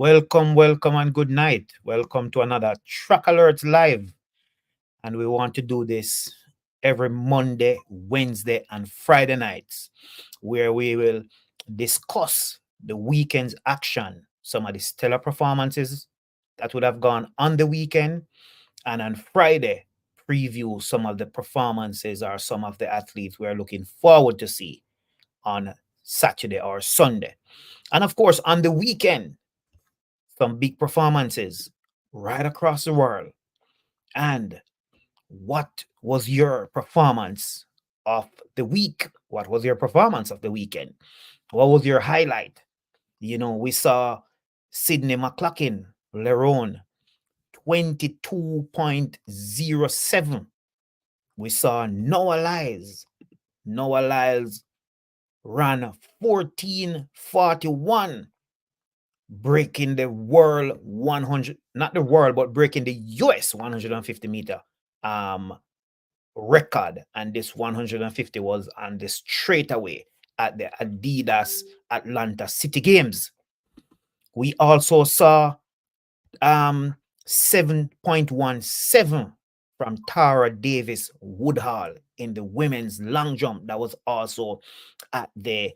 Welcome, welcome, and good night. Welcome to another Trackalerts Live. And we want to do this every Monday, Wednesday, and Friday nights, where we will discuss the weekend's action, some of the stellar performances that would have gone on the weekend, and on Friday, preview some of the performances or some of the athletes we are looking forward to see on Saturday or Sunday. And of course, on the weekend, some big performances right across the world. And what was your performance of the week? What was your performance of the weekend? What was your highlight? We saw Sydney McLaughlin, Lerone, 22.07. We saw Noah Lyles ran 14.41, breaking the world 100, not the world, but breaking the US 150-meter record. And this 150 was on the straightaway at the Adidas Atlanta City Games. We also saw 7.17 from Tara Davis-Woodhall in the women's long jump. That was also at the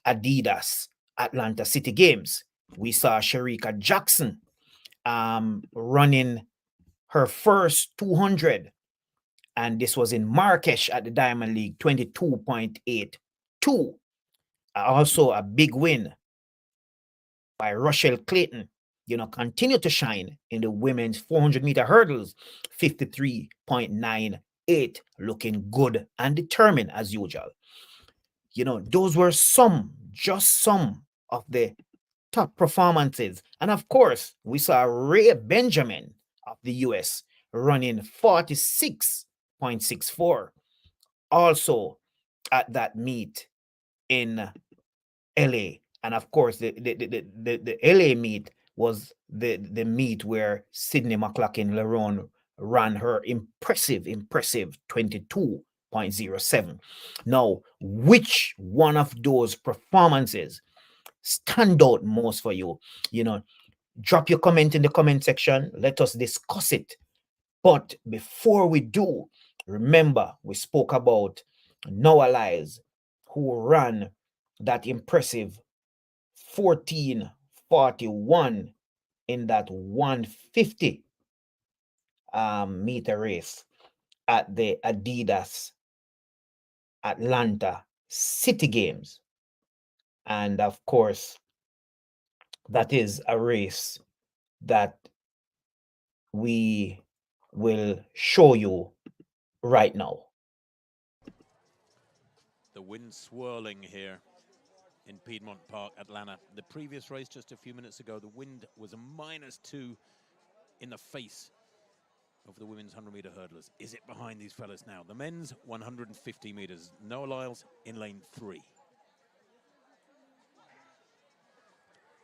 Adidas Atlanta City Games. We saw Shericka Jackson running her first 200, and this was in Marrakesh at the Diamond League, 22.82. Also a big win by Rushell Clayton, continue to shine in the women's 400-meter hurdles, 53.98, looking good and determined as usual. Those were just some of the top performances. And of course, we saw Ray Benjamin of the US running 46.64, also at that meet in LA. And of course, the LA meet was the meet where Sydney McLaughlin Lerone ran her impressive 22.07. Now, which one of those performances stand out most for you? Drop your comment in the comment section. Let us discuss it. But before we do, remember we spoke about Noah Lyles, who ran that impressive 14.41 in that 150 meter race at the Adidas Atlanta City Games. And of course, that is a race that we will show you right now. The wind swirling here in Piedmont Park, Atlanta. The previous race just a few minutes ago, the wind was a -2 in the face of the women's 100-meter hurdlers. Is it behind these fellas now? The men's 150 meters. Noah Lyles in lane 3.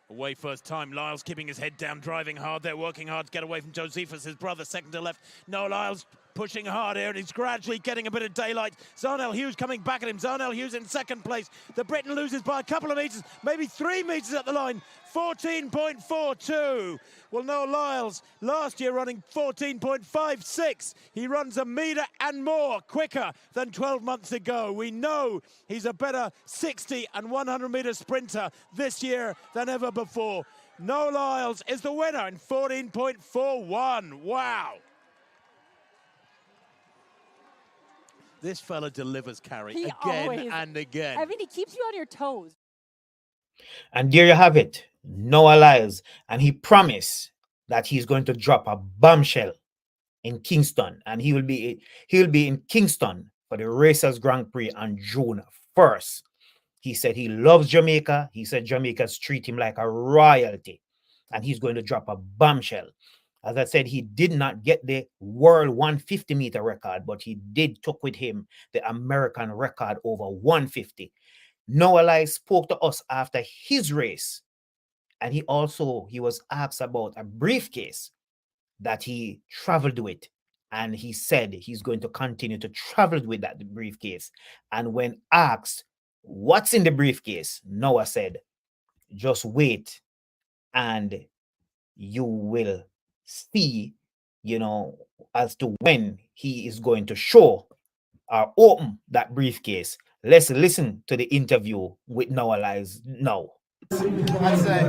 Away first time, Lyles keeping his head down, driving hard. They're working hard to get away from Josephus, his brother, second to left. Noah Lyles pushing hard here, and he's gradually getting a bit of daylight. Zharnel Hughes coming back at him. Zharnel Hughes in second place. The Briton loses by a couple of meters, maybe 3 meters at the line. 14.42. Well, Noah Lyles last year running 14.56. He runs a meter and more quicker than 12 months ago. We know he's a better 60 and 100-meter sprinter this year than ever before. Noah Lyles is the winner in 14.41. Wow. This fella delivers, Carrie, again and again. I mean, he keeps you on your toes. And there you have it, Noah Lyles. And he promised that he's going to drop a bombshell in Kingston. And he'll be in Kingston for the Racers Grand Prix on June 1st. He said he loves Jamaica. He said Jamaicans treat him like a royalty. And he's going to drop a bombshell. As I said, he did not get the world 150-meter record, but he did took with him the American record over 150. Noah Lyles spoke to us after his race, and he was asked about a briefcase that he traveled with, and he said he's going to continue to travel with that briefcase. And when asked what's in the briefcase, Noah said, just wait and you will see, as to when he is going to show or open that briefcase. Let's listen to the interview with Noah Lyles now. I'd say,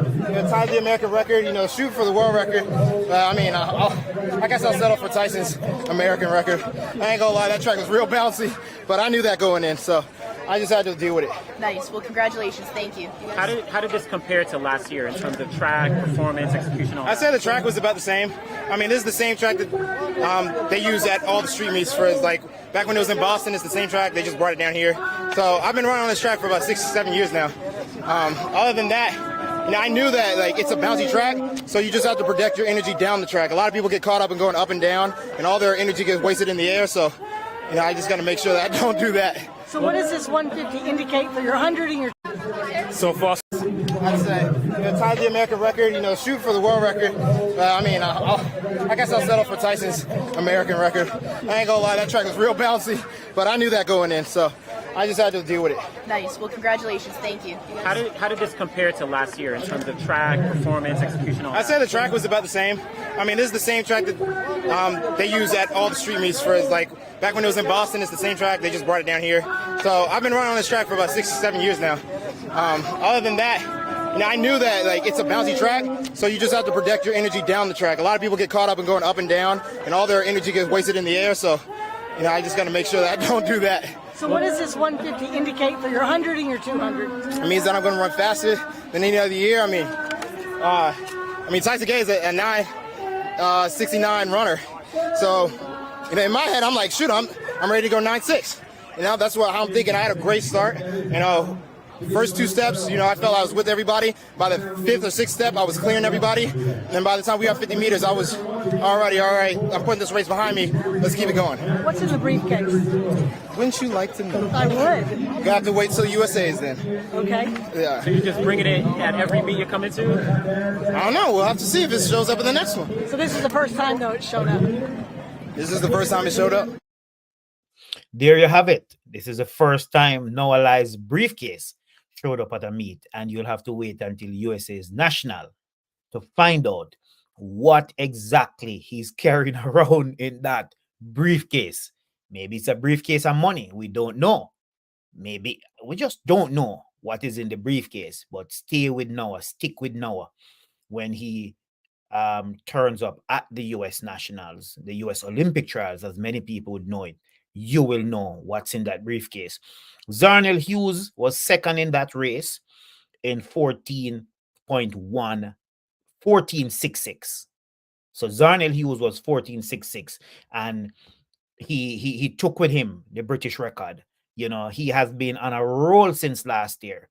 tie the American record, shoot for the world record. I guess I'll settle for Tyson's American record. I ain't gonna lie, that track was real bouncy, but I knew that going in, so I just had to deal with it. Nice. Well, congratulations. Thank you. How did this compare to last year in terms of track, performance, execution? I'd say the track was about the same. This is the same track that they use at all the street meets for, like, back when it was in Boston, it's the same track. They just brought it down here. So I've been running on this track for about 6 or 7 years now. Other than that, I knew that, like, it's a bouncy track, so you just have to project your energy down the track. A lot of people get caught up in going up and down, and all their energy gets wasted in the air, so, I just got to make sure that I don't do that. So what does this 150 indicate for your 100 and your... So far, I'd say, tie the American record, shoot for the world record. I guess I'll settle for Tyson's American record. I ain't gonna lie, that track was real bouncy, but I knew that going in, so I just had to deal with it. Nice. Well, congratulations. Thank you. How did this compare to last year in terms of track, performance, execution? I'd say the track was about the same. This is the same track that they use at all the street meets for, like, back when it was in Boston, it's the same track. They just brought it down here. So I've been running on this track for about 6 or 7 years now. Other than that, I knew that, like, it's a bouncy track, so you just have to project your energy down the track. A lot of people get caught up in going up and down, and all their energy gets wasted in the air, so, I just got to make sure that I don't do that. So what does this 150 indicate for your 100 and your 200? It means that I'm going to run faster than any other year. Tyson Gay is a 9.69 runner. So, in my head, I'm like, shoot, I'm ready to go 9.6. That's what I'm thinking. I had a great start. First 2 steps, I felt I was with everybody. By the 5th or 6th step, I was clearing everybody. And then by the time we got 50 meters, I was, all right, I'm putting this race behind me. Let's keep it going. What's in the briefcase? Wouldn't you like to know? I would. You have to wait till USA's then. Okay. Yeah. So you're just bringing it at every meet you come into? I don't know. We'll have to see if it shows up in the next one. So this is the first time, though, it's shown up. This is the first time it showed up? There you have it. This is the first time Noah Lyles' briefcase showed up at a meet, and you'll have to wait until USA's national to find out what exactly he's carrying around in that briefcase. Maybe it's a briefcase of money. We don't know. Maybe we just don't know what is in the briefcase. But stay with Noah, stick with Noah when he turns up at the US Nationals, the US Olympic trials, as many people would know it. You will know what's in that briefcase. Zharnel Hughes was second in that race in 14.66. So Zharnel Hughes was 14.66, and he took with him the British record. He has been on a roll since last year.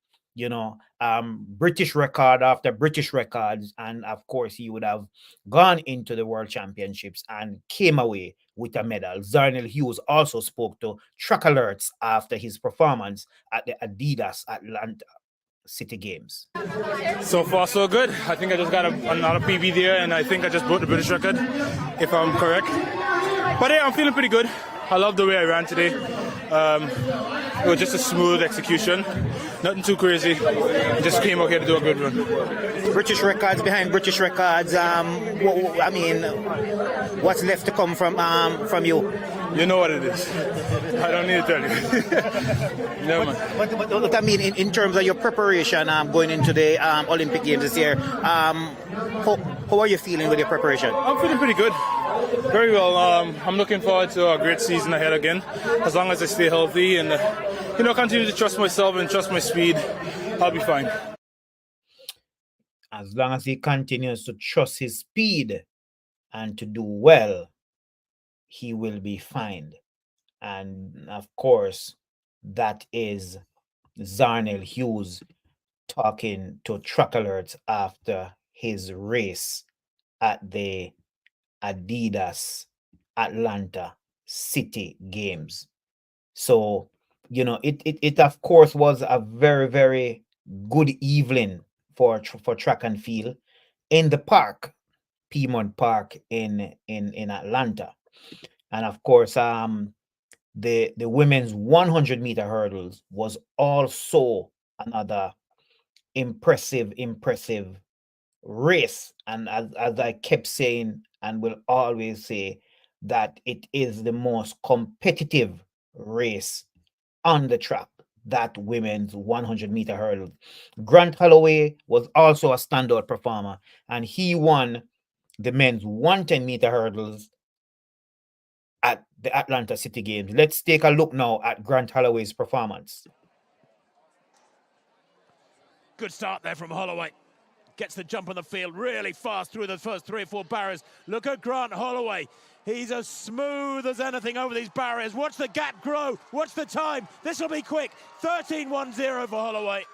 British record after British records, and of course he would have gone into the World Championships and came away with a medal. Zharnel Hughes also spoke to Trackalerts after his performance at the Adidas Atlanta City Games. So far, so good. I think I just got another PB there, and I think I just broke the British record, if I'm correct. But yeah, I'm feeling pretty good. I love the way I ran today. It was just a smooth execution, nothing too crazy. Just came out here to do a good run. British records behind British records. What's left to come from you? You know what it is. I don't need to tell you. No, man. What I mean in terms of your preparation going into the Olympic Games this year, how are you feeling with your preparation? I'm feeling pretty good. Very well. I'm looking forward to a great season ahead again. As long as I stay healthy and continue to trust myself and trust my speed, I'll be fine. As long as he continues to trust his speed and to do well, he will be fine. And of course, that is Zharnel Hughes talking to Trackalerts after his race at the Adidas Atlanta City Games. So, it of course was a very, very good evening for track and field in the park, Piedmont Park in Atlanta. And of course, the women's 100-meter hurdles was also another impressive race. And as I kept saying and will always say, that it is the most competitive race on the track, that women's 100-meter hurdle. Grant Holloway was also a standout performer, and he won the men's 110-meter hurdles at the Atlanta City Games. Let's take a look now at Grant Holloway's performance. Good start there from Holloway. Gets the jump on the field really fast through the first 3 or 4 barriers. Look at Grant Holloway. He's as smooth as anything over these barriers. Watch the gap grow. Watch the time. This will be quick. 13.10 for Holloway.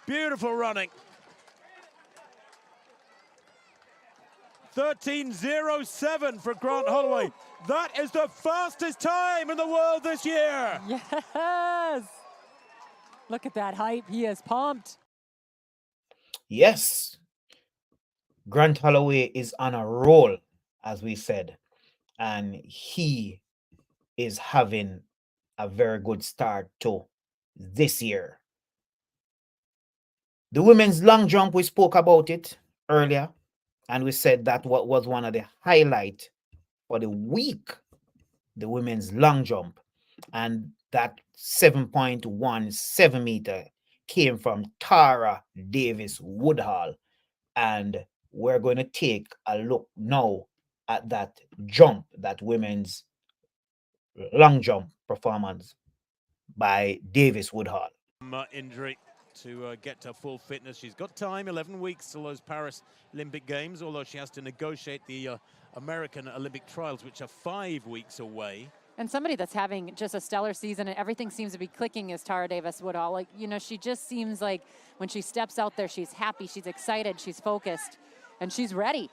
Beautiful running. 13.07 for Grant Holloway. That is the fastest time in the world this year. Yes. Look at that hype. He is pumped. Yes. Grant Holloway is on a roll, as we said, and he is having a very good start to this year. The women's long jump, we spoke about it earlier, and we said that what was one of the highlights for the week, the women's long jump, and that 7.17 meter came from Tara Davis-Woodhall. And we're going to take a look now at that jump, that women's long jump performance by Davis-Woodhall. Injury to get to full fitness. She's got time, 11 weeks till those Paris Olympic Games, although she has to negotiate the American Olympic trials, which are 5 weeks away. And somebody that's having just a stellar season and everything seems to be clicking is Tara Davis-Woodhall. Like, you know, she just seems like when she steps out there, she's happy, she's excited, she's focused, and she's ready.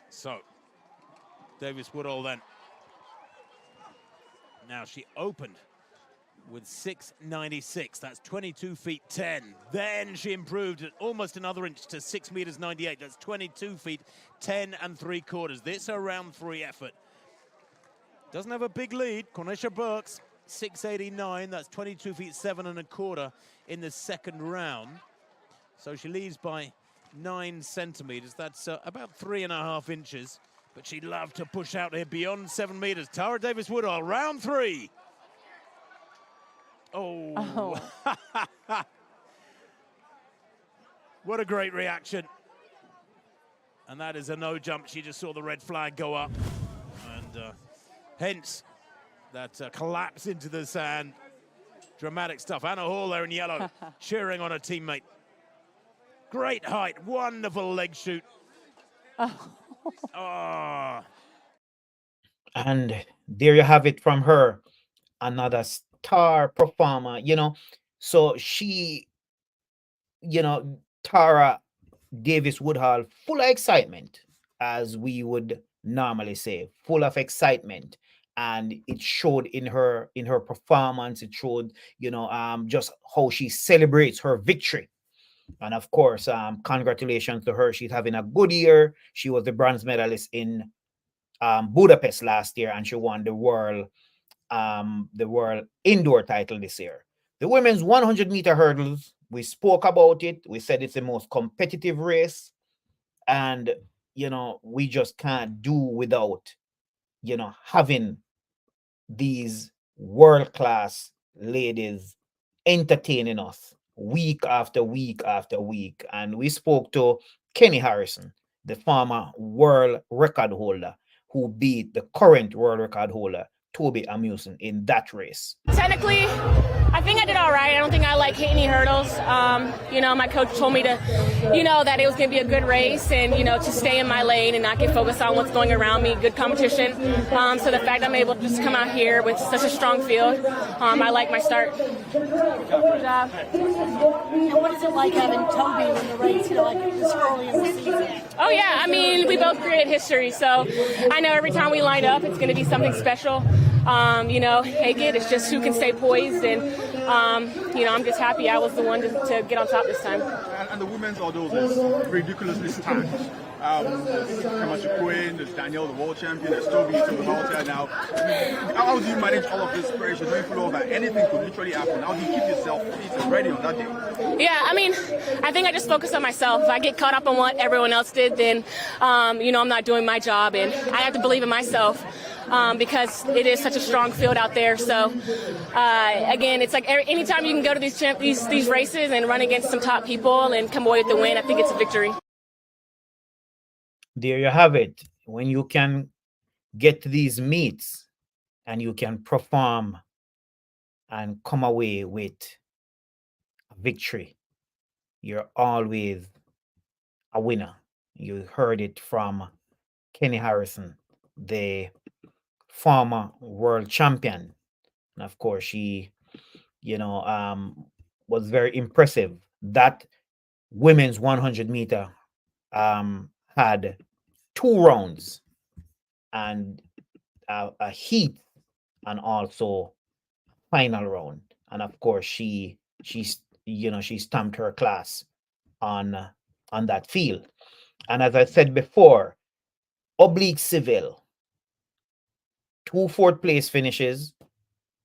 So, Davis-Woodhall then. Now she opened with 6.96. That's 22 feet 10. Then she improved almost another inch to 6 meters 98. That's 22 feet 10 3/4. This a round 3 effort. Doesn't have a big lead. Cornisha Burks, 6.89. That's 22 feet 7 1/4 in the second round. So she leads by 9 centimeters. That's about 3.5 inches. But she'd love to push out here beyond 7 meters. Tara Davis-Woodhall, round 3. Oh. What a great reaction. And that is a no jump. She just saw the red flag go up. And hence that collapse into the sand. Dramatic stuff. Anna Hall there in yellow, cheering on her teammate. Great height, wonderful leg shoot. Oh. And there you have it from her. Another star performer, you know. So she, you know, Tara Davis-Woodhall, full of excitement, as we would normally say, full of excitement. And it showed in her performance. It showed, you know, just how she celebrates her victory. And of course, congratulations to her. She's having a good year. She was the bronze medalist in Budapest last year, and she won the world indoor title this year. The women's 100-meter hurdles, we spoke about it. We said it's the most competitive race, and you know, we just can't do without, you know, having these world-class ladies entertaining us week after week after week. And we spoke to Kenny Harrison, the former world record holder, who beat the current world record holder, Toby Amuson, in that race. Technically, I think I did all right. I don't think I hit any hurdles. You know, my coach told me to, you know, that it was going to be a good race and, you know, to stay in my lane and not get focused on what's going around me, good competition. So the fact I'm able to just come out here with such a strong field, I like my start. Good job. And what is it like having Toby in the race, you know, like this early in the season? Oh, yeah. I mean, we both created history, so I know every time we line up, it's going to be something special. You know, it's just who can stay poised and You know, I'm just happy I was the one to get on top this time. And the women's hurdles is ridiculously stacked. Quinn, there's Danielle, the world champion, there's Toby to the Malta now. How do you manage all of this pressure? Do you feel that anything could literally happen? How do you keep yourself fit and ready on that day? Yeah, I mean, I think I just focus on myself. If I get caught up on what everyone else did, then, you know, I'm not doing my job. And I have to believe in myself because it is such a strong field out there. So, again, it's like anytime you can go to these races and run against some top people and come away with the win, I think it's a victory. There you have it. When you can get to these meets and you can perform and come away with a victory, you're always a winner. You heard it from Kenny Harrison, the former world champion. And of course, she, you know, was very impressive. That women's 100 meter had 2 rounds and a heat and also final round. And of course, she stamped her class on that field. And as I said before, Oblique Seville, 2 4th place finishes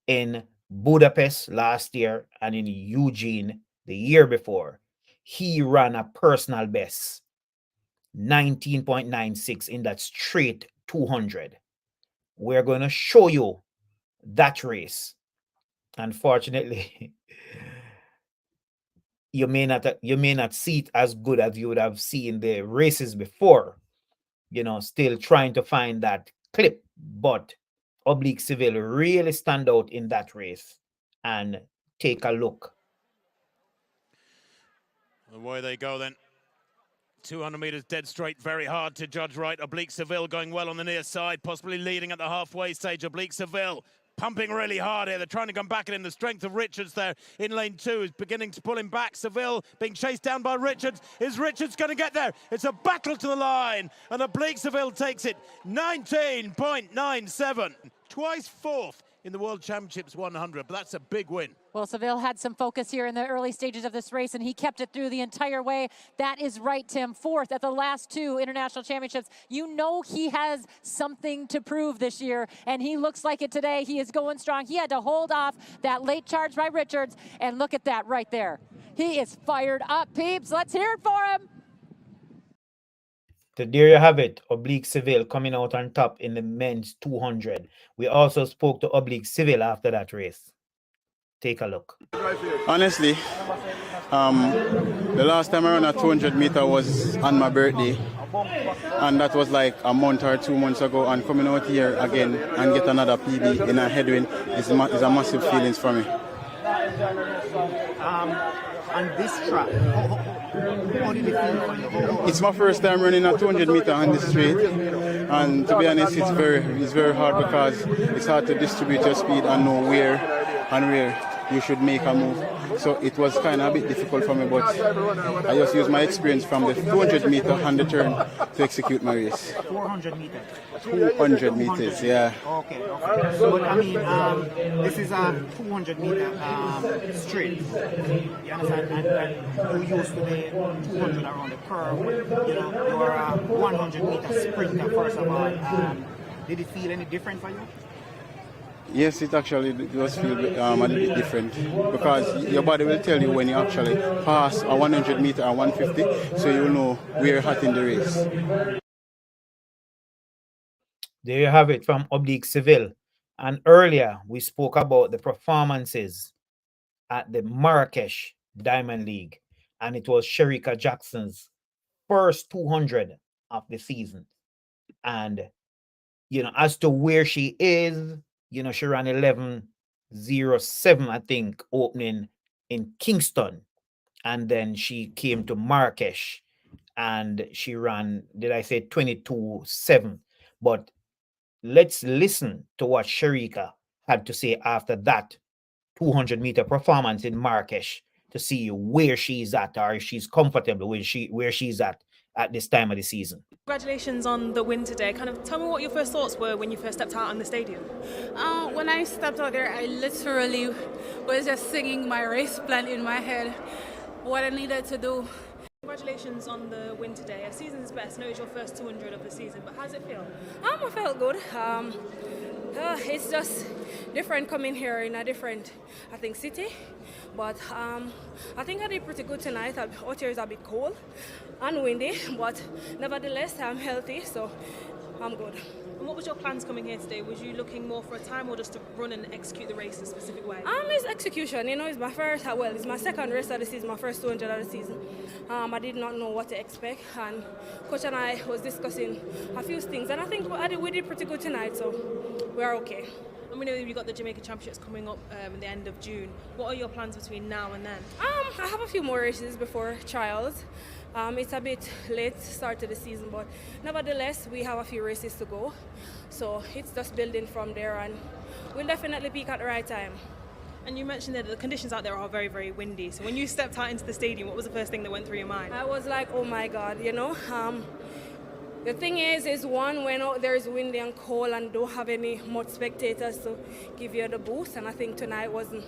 in Budapest last year and in Eugene the year before. He ran a personal best 19.96 in that straight 200. We're going to show you that race. Unfortunately, you may not see it as good as you would have seen the races before. You know, still trying to find that clip, but Oblique Seville really stand out in that race. And take a look. Away they go then. 200 metres dead straight, very hard to judge right. Oblique Seville going well on the near side, possibly leading at the halfway stage. Oblique Seville pumping really hard here. They're trying to come back in. The strength of Richards there in lane 2 is beginning to pull him back. Seville being chased down by Richards. Is Richards going to get there? It's a battle to the line, and Oblique Seville takes it 19.97. Twice 4th in the World Championships 100, but that's a big win. Well, Seville had some focus here in the early stages of this race, and he kept it through the entire way. That is right, Tim. 4th at the last 2 international championships. You know he has something to prove this year, and he looks like it today. He is going strong. He had to hold off that late charge by Richards, and look at that right there. He is fired up, peeps. Let's hear it for him. So there you have it. Oblique Seville coming out on top in the men's 200. We also spoke to Oblique Seville after that race. Take a look. Honestly, the last time I ran a 200 meter was on my birthday, and that was like a month or 2 months ago. And coming out here again and get another PB in a headwind is a massive feelings for me. On this track, how did it feel for you? It's my first time running a 200 meter on the straight, and to be honest, it's very hard because it's hard to distribute your speed and know where you should make a move. So it was kind of a bit difficult for me, but I just used my experience from the 200 meter on the turn to execute my race. 400 meters. 200 meters, yeah. Okay. But I mean, this is a 200 meter straight. You understand? And you used to the 200 around the curve. You know, you are a 100 meter sprinter first of all. Did it feel any different for you? Yes, it actually does feel a little bit different because your body will tell you when you actually pass a 100 meter and 150, so you'll know where you're at in the race. There you have it from Oblique Seville. And earlier, we spoke about the performances at the Marrakesh Diamond League. And it was Shericka Jackson's first 200 of the season. And, you know, as to where she is, you know, she ran 11:07, I think, opening in Kingston. And then she came to Marrakesh and she ran, did I say 22:07? But let's listen to what Shericka had to say after that 200 meter performance in Marrakesh to see where she's at or if she's comfortable where she's at at this time of the season. Congratulations on the win today. Kind of tell me what your first thoughts were when you first stepped out on the stadium. When I stepped out there, I literally was just singing my race plan in my head, what I needed to do. Congratulations on the win today. A season's best. I know it's your first 200 of the season, but how does it feel? I felt good. It's just different coming here in a different, I think, city. But I think I did pretty good tonight. Out here is a bit cold and windy, but nevertheless, I'm healthy, so I'm good. And what was your plans coming here today? Was you looking more for a time or just to run and execute the race in a specific way? It's execution. It's my first, it's my second race of the season, my first 200 of the season. I did not know what to expect, and Coach and I was discussing a few things, and I think we did pretty good tonight, so we're okay. And we know you've got the Jamaica Championships coming up at the end of June. What are your plans between now and then? I have a few more races before trials. It's a bit late start to the season, but nevertheless, we have a few races to go. So it's just building from there, and we'll definitely peak at the right time. And you mentioned that the conditions out there are very, very windy. So when you stepped out into the stadium, what was the first thing that went through your mind? I was like, oh my God, The thing is when out there is windy and cold and don't have any much spectators to give you the boost, and I think tonight wasn't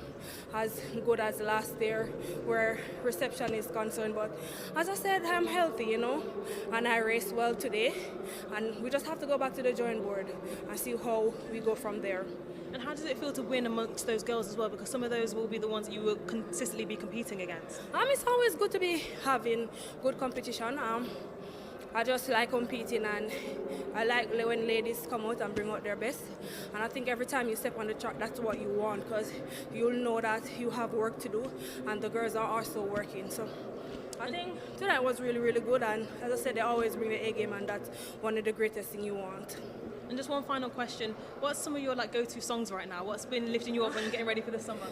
as good as last year where reception is concerned. But as I said, I'm healthy, and I raced well today, and we just have to go back to the drawing board and see how we go from there. And how does it feel to win amongst those girls as well? Because some of those will be the ones that you will consistently be competing against. It's always good to be having good competition. I just like competing, and I like when ladies come out and bring out their best. And I think every time you step on the track, that's what you want, because you'll know that you have work to do, and the girls are also working. So I think tonight was really, really good, and as I said, they always bring the A game, and that's one of the greatest things you want. And just one final question: what's some of your go-to songs right now? What's been lifting you up when you're getting ready for the summer?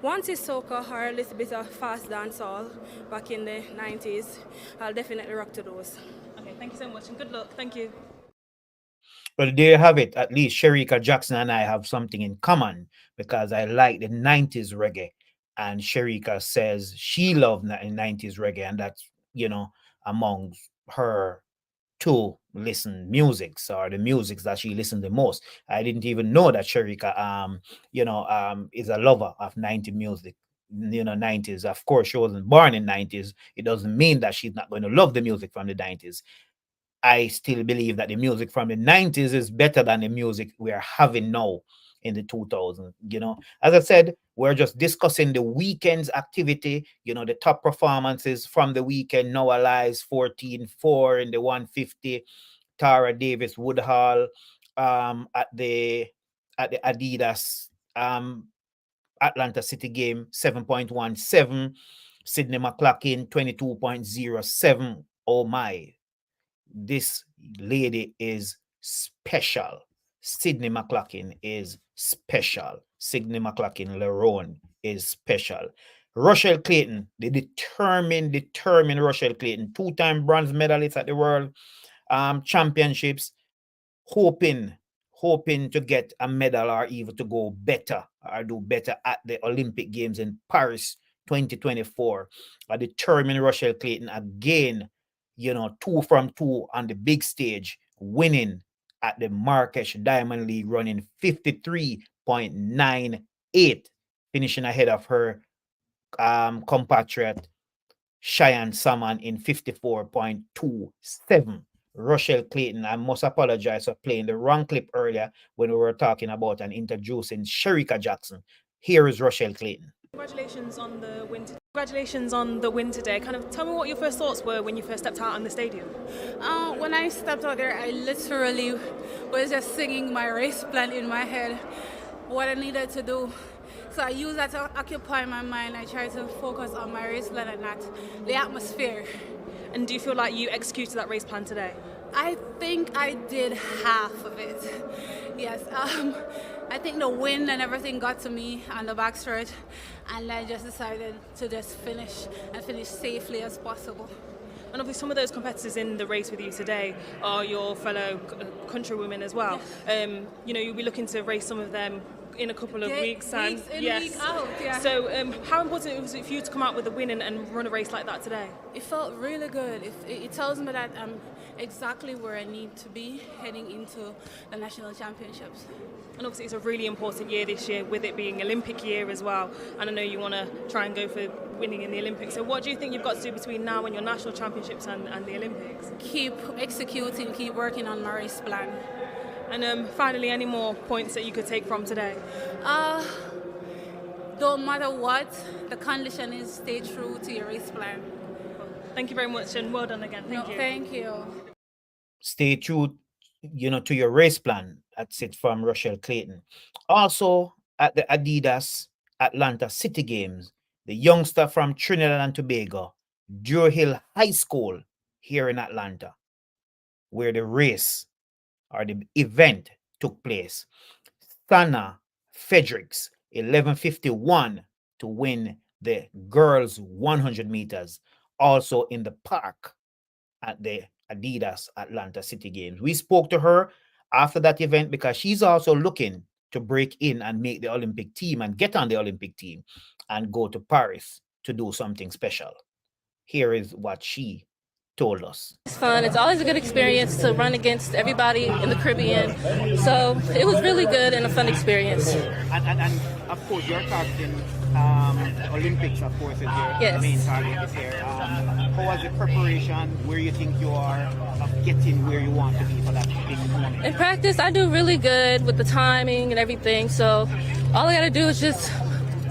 Once it's soca or a little bit of fast dancehall back in the 90s, I'll definitely rock to those. Okay, thank you so much, and good luck. Thank you. Well, there you have it. At least Shericka Jackson and I have something in common, because I like the 90s reggae, and Shericka says she loved 90s reggae, and that's, among her to listen musics, or the musics that she listened the most. I didn't even know that Shericka is a lover of 90s music. 90s. Of course, she wasn't born in 90s. It doesn't mean that she's not going to love the music from the 90s. I still believe that the music from the 90s is better than the music we are having now in the 2000s. As I said, we're just discussing the weekend's activity, the top performances from the weekend. Noah Lyles 14-4 in the 150, Tara Davis-Woodhall at the Adidas Atlanta City game 7.17, Sydney McLaughlin 22.07. Oh my, this lady is special. Sydney McLaughlin is special. Sydney McLaughlin Lerone is special. Rushell Clayton, the determined Rushell Clayton, 2-time bronze medalist at the World Championships, hoping to get a medal or even to go better or do better at the Olympic Games in Paris 2024. A determined Rushell Clayton again, 2 from 2 on the big stage, winning at the Marrakesh Diamond League, running 53.98, finishing ahead of her compatriot Cheyenne Salmon in 54.27. Rushell Clayton, I must apologize for playing the wrong clip earlier when we were talking about and introducing Shericka Jackson. Here is Rushell Clayton. Congratulations on the win. Congratulations on the win today. Kind of tell me what your first thoughts were when you first stepped out on the stadium. When I stepped out there, I literally was just singing my race plan in my head, what I needed to do. So I use that to occupy my mind. I try to focus on my race plan and not the atmosphere. And do you feel like you executed that race plan today? I think I did half of it. Yes. I think the wind and everything got to me on the backstretch, and I just decided to just finish safely as possible. And obviously some of those competitors in the race with you today are your fellow countrywomen as well. Yes. You'll be looking to race some of them in a couple of weeks. Weeks in, week out, yeah. So how important was it for you to come out with a win and run a race like that today? It felt really good. It tells me that I'm exactly where I need to be heading into the national championships. And obviously it's a really important year this year, with it being Olympic year as well. And I know you want to try and go for winning in the Olympics. So what do you think you've got to do between now and your national championships and the Olympics? Keep executing, keep working on my race plan. And finally, any more points that you could take from today? Don't matter what the condition is, stay true to your race plan. Thank you very much, and well done again. Thank you. Thank you. Stay true, to your race plan. That's it from Rushell Clayton. Also, at the Adidas Atlanta City Games, the youngster from Trinidad and Tobago, Drew Hill High School here in Atlanta, where the race or the event took place. Sana Fredericks, 11:51 to win the girls 100 meters, also in the park at the Adidas Atlanta City Games. We spoke to her after that event because she's also looking to break in and make the Olympic team and get on the Olympic team and go to Paris to do something special. Here is what she told us. It's fun. It's always a good experience to run against everybody in the Caribbean. So it was really good and a fun experience. And of course, you're targeting Olympics, of course, is your main target this year. How was the preparation? Where you think you are of getting where you want to be for that big moment? In practice, I do really good with the timing and everything. So all I got to do is just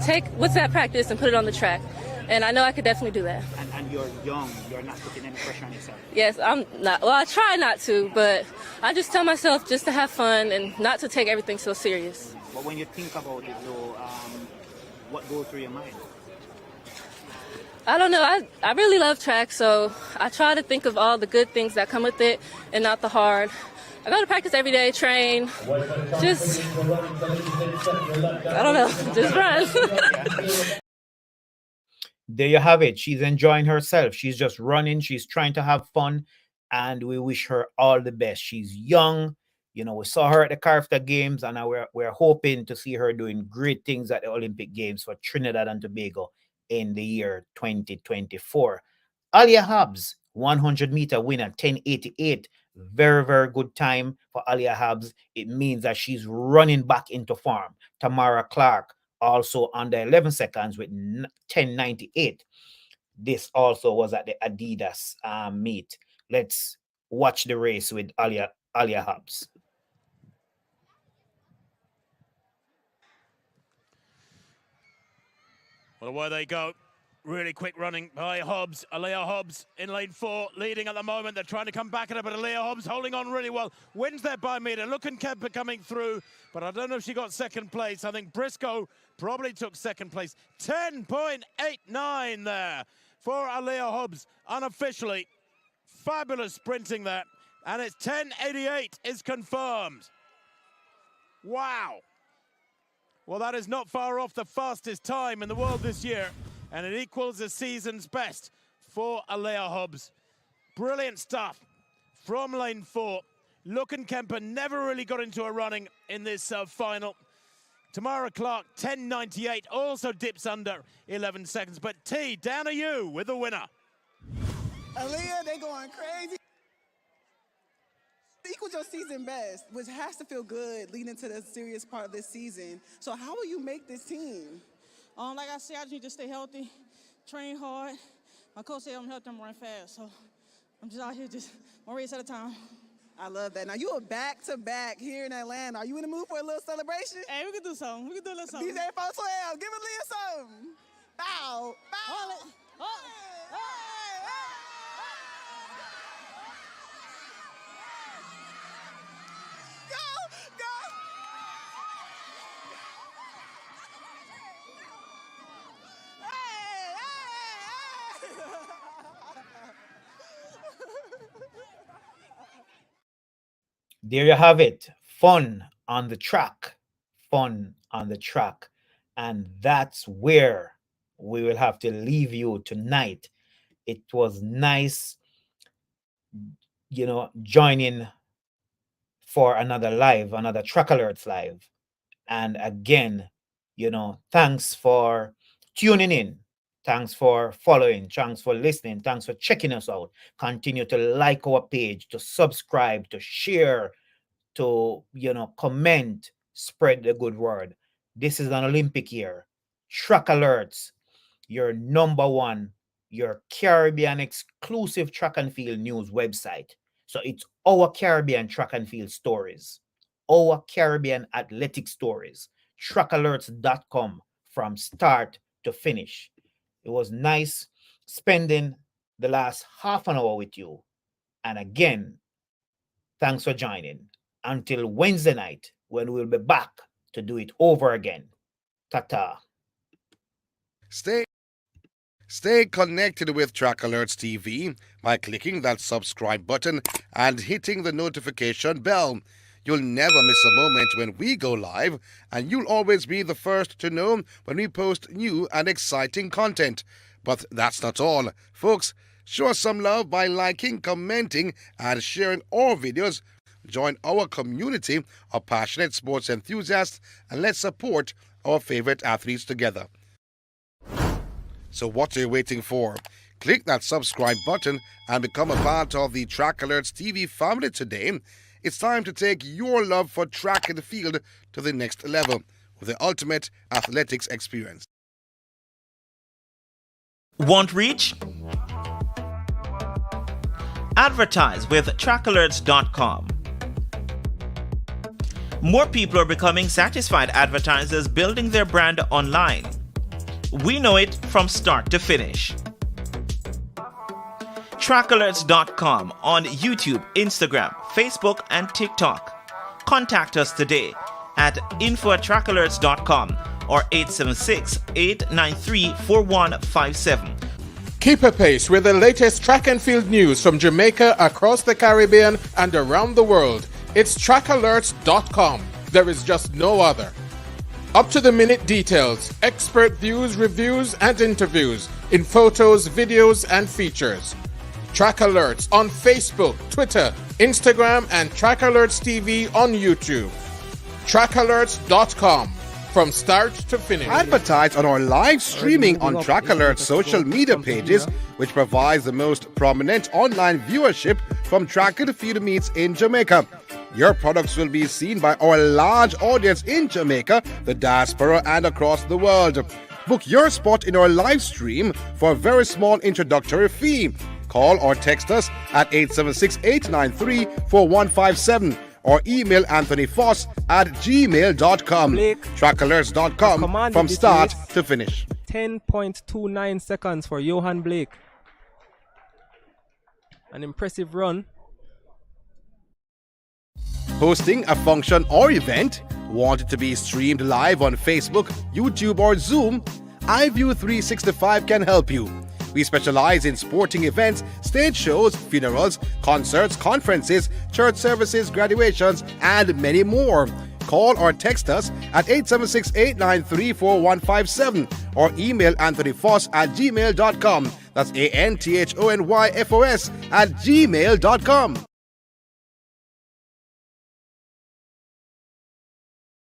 take what's that practice and put it on the track. And I know I could definitely do that. And you're young. You're not putting any pressure on yourself. Yes, I'm not. Well, I try not to, but I just tell myself just to have fun and not to take everything so serious. But when you think about it, though, what goes through your mind? I don't know. I really love track, so I try to think of all the good things that come with it and not the hard. I go to practice every day, train, just, I don't know, just run. There you have it. She's enjoying herself. She's just running. She's trying to have fun, and we wish her all the best. She's young. We saw her at the Carafta Games, and we're hoping to see her doing great things at the Olympic Games for Trinidad and Tobago in the year 2024. Aliah Hobbs, 100-meter winner, 10:88. Very, very good time for Aliah Hobbs. It means that she's running back into form. Tamara Clark, also under 11 seconds with 10:98. This also was at the Adidas meet. Let's watch the race with Aliah Hobbs. Well, away they go. Really quick running by Hobbs. Aliah Hobbs in lane 4, leading at the moment. They're trying to come back at it, but Aliah Hobbs holding on really well. Wins there by meter. Looking Kemper coming through, but I don't know if she got second place. I think Briscoe probably took second place. 10.89 there for Aliah Hobbs, unofficially. Fabulous sprinting there. And it's 10.88 is confirmed. Wow. Well, that is not far off the fastest time in the world this year. And it equals the season's best for Aliah Hobbs. Brilliant stuff from lane 4. Lucan Kemper never really got into a running in this final. Tamara Clark, 10.98, also dips under 11 seconds. But T, down to you with the winner. Aliah, they going crazy. Equals your season best, which has to feel good leading into the serious part of this season. So how will you make this team? Like I said, I just need to stay healthy, train hard. My coach said I'm healthy, I'm running fast. So I'm just out here just one race at a time. I love that. Now, you are back-to-back here in Atlanta. Are you in the mood for a little celebration? Hey, we can do something. We can do a little something. DJ 412, give Aliah something. Bow, bow. There you have it. Fun on the track. Fun on the track. And that's where we will have to leave you tonight. It was nice, joining for another Trackalerts live And again, thanks for tuning in. Thanks for following. Thanks for listening. Thanks for checking us out. Continue to like our page, to subscribe, to share, to, comment, spread the good word. This is an Olympic year. Trackalerts, your number one, your Caribbean exclusive track and field news website. So it's our Caribbean track and field stories, our Caribbean athletic stories. Trackalerts.com from start to finish. It was nice spending the last half an hour with you. And again, thanks for joining. Until Wednesday night, when we'll be back to do it over again. Ta-ta. Stay connected with Trackalerts TV by clicking that subscribe button and hitting the notification bell. You'll never miss a moment when we go live, and you'll always be the first to know when we post new and exciting content. But that's not all. Folks, show us some love by liking, commenting, and sharing our videos. Join our community of passionate sports enthusiasts, and let's support our favorite athletes together. So what are you waiting for? Click that subscribe button and become a part of the Trackalerts TV family today. It's time to take your love for track and field to the next level with the ultimate athletics experience. Want reach? Advertise with Trackalerts.com. More people are becoming satisfied advertisers building their brand online. We know it from start to finish. Trackalerts.com on YouTube, Instagram, Facebook, and TikTok. Contact us today at info@trackalerts.com or 876-893-4157. Keep apace with the latest track and field news from Jamaica, across the Caribbean, and around the world. It's Trackalerts.com. There is just no other. Up-to-the-minute details, expert views, reviews, and interviews in photos, videos, and features. Trackalerts on Facebook, Twitter, Instagram, and Trackalerts TV on YouTube. Trackalerts.com. From start to finish. Advertise on our live streaming on Trackalerts social media pages, which provides the most prominent online viewership from track and field meets in Jamaica. Your products will be seen by our large audience in Jamaica, the diaspora, and across the world. Book your spot in our live stream for a very small introductory fee. Call or text us at 876-893-4157 or email anthonyfoss@gmail.com. Trackalerts.com from start to finish. 10.29 seconds for Johan Blake. An impressive run. Hosting a function or event? Want it to be streamed live on Facebook, YouTube, or Zoom? iView365 can help you. We specialize in sporting events, stage shows, funerals, concerts, conferences, church services, graduations, and many more. Call or text us at 876-893-4157 or email anthonyfoss@gmail.com. That's ANTHONYFOS@gmail.com.